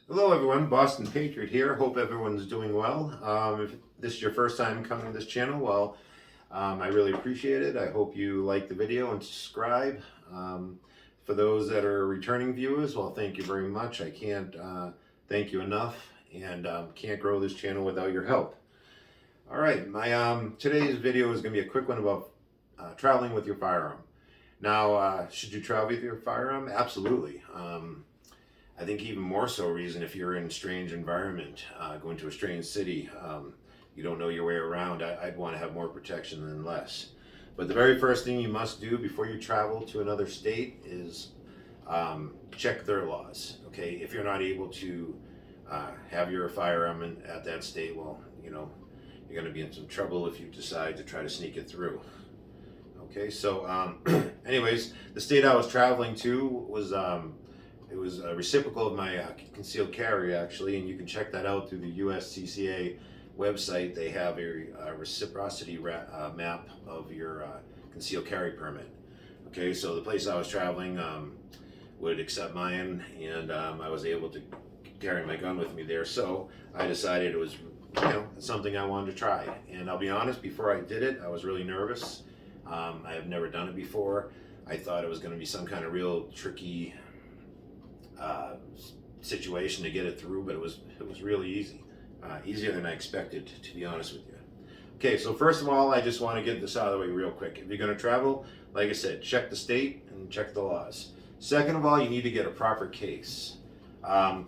Hello everyone, Boston Patriot here. Hope everyone's doing well. If this is your first time coming to this channel, well, I really appreciate it. I hope you like the video and subscribe. For those that are returning viewers, well, thank you very much. I can't thank you enough, and can't grow this channel without your help. All right, my today's video is going to be a quick one about traveling with your firearm. Now, should you travel with your firearm? Absolutely. I think even more so reason if you're in a strange environment, going to a strange city, you don't know your way around, I'd want to have more protection than less. But the very first thing you must do before you travel to another state is check their laws. Okay, if you're not able to have your firearm at that state, well, you know, you're going to be in some trouble if you decide to try to sneak it through. Okay, so anyways, the state I was traveling to was it was a reciprocal of my concealed carry, actually, and you can check that out through the USCCA website. They have a reciprocity map of your concealed carry permit. Okay, so the place I was traveling would accept mine, and I was able to carry my gun with me there. So I decided it was, you know, something I wanted to try. And I'll be honest, before I did it, I was really nervous. I have never done it before. I thought it was going to be some kind of real tricky situation to get it through, but it was really easy, easier than I expected, to be honest with you. Okay, so first of all, I just want to get this out of the way real quick. If you're going to travel, like I said, check the state and check the laws. Second of all, you need to get a proper case. You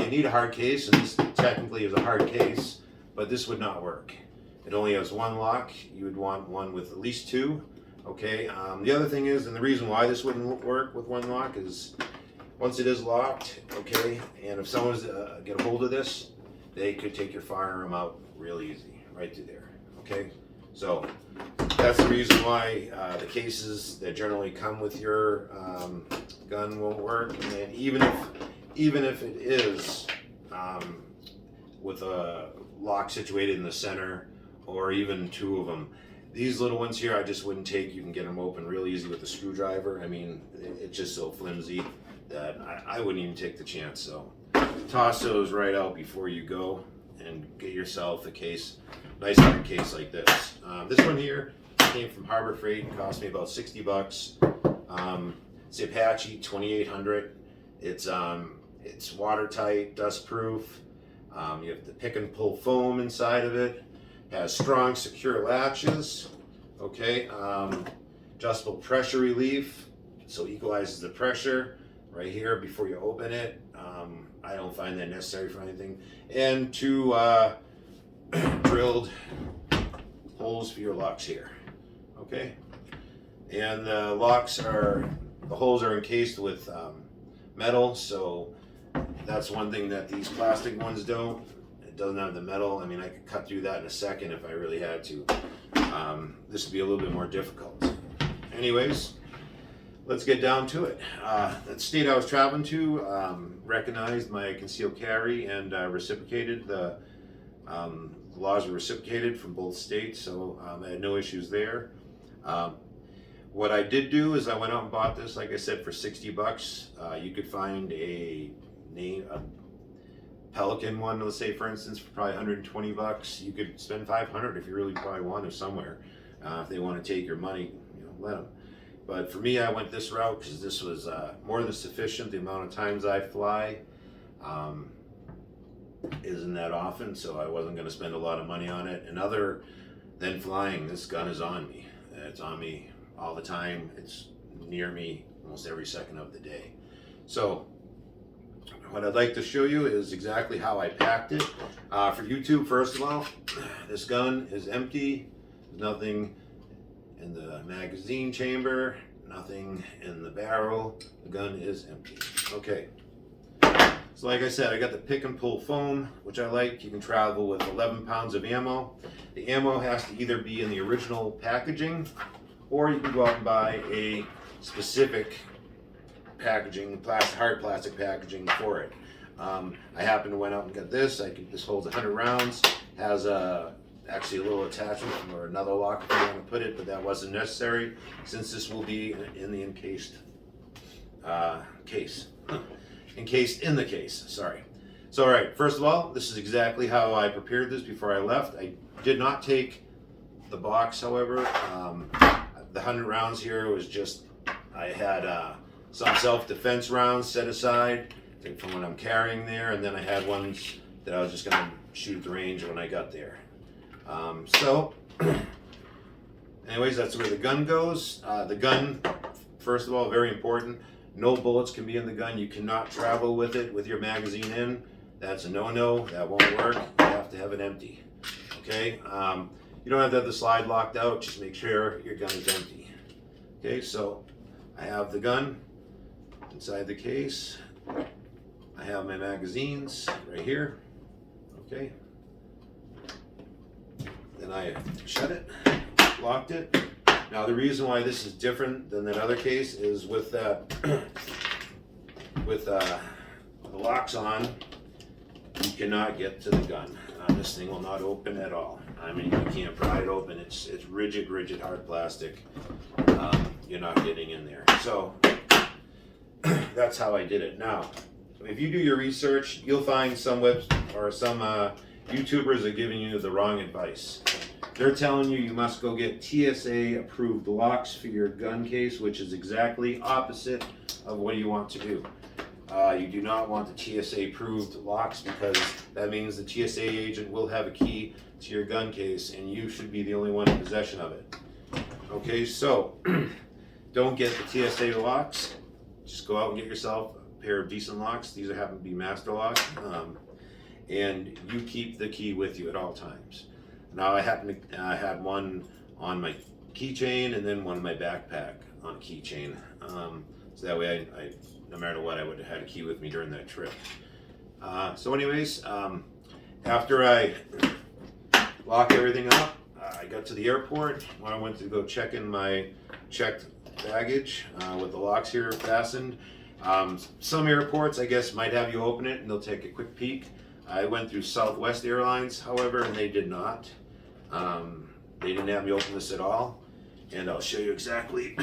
need a hard case, and this technically is a hard case, but this would not work. It only has one lock. You would want one with at least two. Okay. The other thing is, and the reason why this wouldn't work with one lock is, once it is locked, okay, and if someone's get a hold of this, they could take your firearm out real easy, right through there, okay? So that's the reason why the cases that generally come with your gun won't work. And even if it is with a lock situated in the center, or even two of them, these little ones here I just wouldn't take. You can get them open real easy with a screwdriver. I mean, it's just so flimsy that I wouldn't even take the chance. So toss those right out before you go and get yourself a case, nice hard case like this. This one here came from Harbor Freight and cost me about 60 bucks. It's the Apache 2800. It's watertight, dust proof. You have the pick and pull foam inside of it. Has strong, secure latches. Okay, adjustable pressure relief, so equalizes the pressure right here before you open it. I don't find that necessary for anything. And two drilled holes for your locks here. Okay, and the holes are encased with metal, so that's one thing that these plastic ones don't. It doesn't have the metal. I mean, I could cut through that in a second if I really had to. This would be a little bit more difficult. Anyways, let's get down to it. The state I was traveling to recognized my concealed carry and reciprocated. The laws were reciprocated from both states, so I had no issues there. What I did do is I went out and bought this, like I said, for 60 bucks. You could find a Pelican one, let's say, for instance, for probably 120 bucks. You could spend 500 if you really probably want to somewhere. If they want to take your money, you know, let them. But for me, I went this route because this was more than sufficient. The amount of times I fly isn't that often, so I wasn't going to spend a lot of money on it. And other than flying, this gun is on me. It's on me all the time. It's near me almost every second of the day. So what I'd like to show you is exactly how I packed it. For YouTube, first of all, this gun is empty. There's nothing in the magazine chamber, nothing in the barrel. The gun is empty. Okay. So like I said, I got the pick and pull foam, which I like. You can travel with 11 pounds of ammo. The ammo has to either be in the original packaging, or you can go out and buy a specific packaging, hard plastic packaging for it. I happened to went out and got this. This holds 100 rounds. Has actually a little attachment or another lock if you want to put it, but that wasn't necessary since this will be in the encased case. Encased in the case, sorry. So, all right, first of all, this is exactly how I prepared this before I left. I did not take the box, however. The 100 rounds here was just, I had some self-defense rounds set aside from what I'm carrying there, and then I had ones that I was just going to shoot at the range when I got there. Anyways, that's where the gun goes. The gun, first of all, very important. No bullets can be in the gun. You cannot travel with it with your magazine in. That's a no-no. That won't work. You have to have it empty. Okay? You don't have to have the slide locked out. Just make sure your gun is empty. Okay, so I have the gun inside the case. I have my magazines right here. Okay. Then I shut it, locked it. Now the reason why this is different than that other case is with that, with the locks on, you cannot get to the gun. This thing will not open at all. I mean, you can't pry it open. It's rigid, hard plastic. You're not getting in there. So that's how I did it. Now, if you do your research, you'll find some YouTubers are giving you the wrong advice. They're telling you must go get TSA approved locks for your gun case, which is exactly opposite of what you want to do. You do not want the TSA approved locks because that means the TSA agent will have a key to your gun case and you should be the only one in possession of it. Okay, so don't get the TSA locks. Just go out and get yourself a pair of decent locks. These happen to be master locks. And you keep the key with you at all times. Now I happen to had one on my keychain and then one in my backpack on a keychain. So that way I no matter what, I would have had a key with me during that trip. So anyways, after I locked everything up, I got to the airport when I went to go check in my checked baggage with the locks here fastened. Some airports, I guess, might have you open it and they'll take a quick peek. I went through Southwest Airlines, however, and they did not. They didn't have me open this at all. And I'll show you exactly.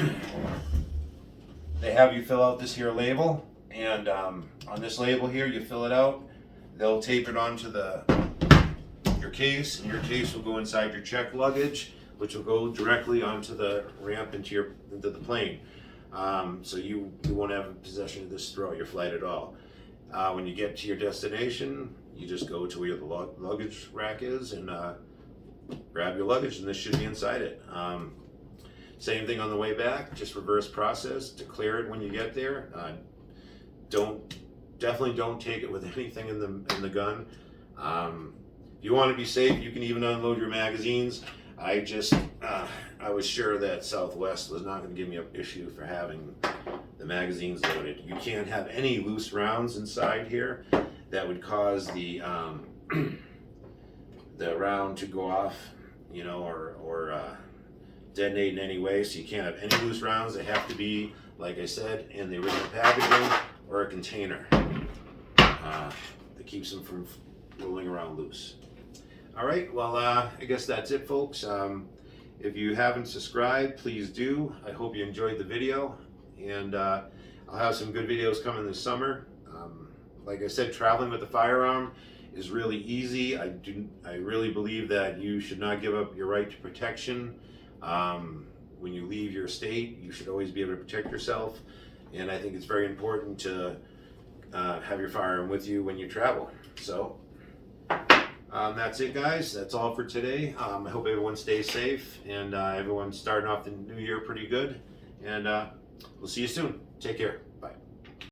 They have you fill out this here label, and on this label here, you fill it out. They'll tape it onto your case, and your case will go inside your checked luggage, which will go directly onto the ramp into the plane. So you won't have possession of this throughout your flight at all. When you get to your destination, you just go to where the luggage rack is and grab your luggage, and this should be inside it. Same thing on the way back, just reverse process to clear it when you get there. Definitely don't take it with anything in the gun. If you want to be safe, you can even unload your magazines. I was sure that Southwest was not going to give me an issue for having the magazines loaded. You can't have any loose rounds inside here that would cause the round to go off, you know, or detonate in any way. So you can't have any loose rounds. They have to be, like I said, in the original packaging or a container that keeps them from rolling around loose. All right, well, I guess that's it, folks. If you haven't subscribed, please do. I hope you enjoyed the video, and I'll have some good videos coming this summer. Like I said, traveling with a firearm is really easy. I really believe that you should not give up your right to protection. When you leave your state, you should always be able to protect yourself, and I think it's very important to have your firearm with you when you travel. So that's it, guys. That's all for today. I hope everyone stays safe and everyone's starting off the new year pretty good, and we'll see you soon. Take care.